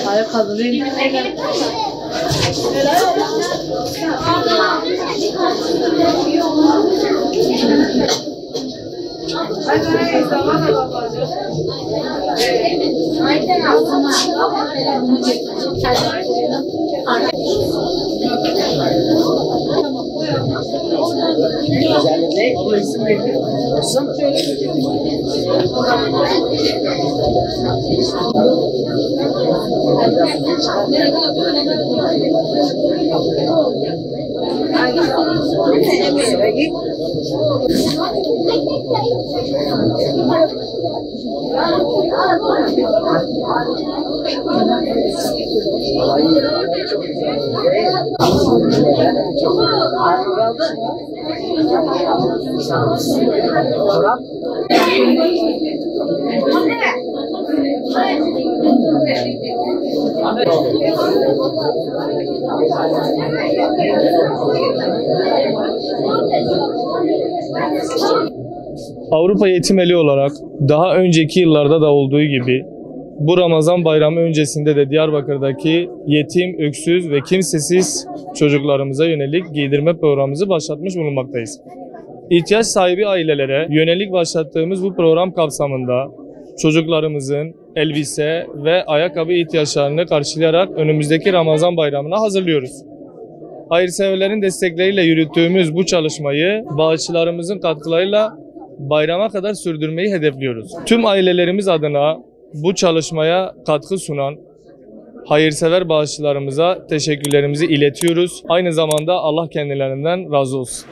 Ayakkabılayım. Avrupa Yetim Eli olarak daha önceki yıllarda da olduğu gibi bu Ramazan bayramı öncesinde de Diyarbakır'daki yetim, öksüz ve kimsesiz çocuklarımıza yönelik giydirme programımızı başlatmış bulunmaktayız. İhtiyaç sahibi ailelere yönelik başlattığımız bu program kapsamında çocuklarımızın elbise ve ayakkabı ihtiyaçlarını karşılayarak önümüzdeki Ramazan bayramına hazırlıyoruz. Hayırseverlerin destekleriyle yürüttüğümüz bu çalışmayı bağışçılarımızın katkılarıyla bayrama kadar sürdürmeyi hedefliyoruz. Tüm ailelerimiz adına bu çalışmaya katkı sunan hayırsever bağışçılarımıza teşekkürlerimizi iletiyoruz. Aynı zamanda Allah kendilerinden razı olsun.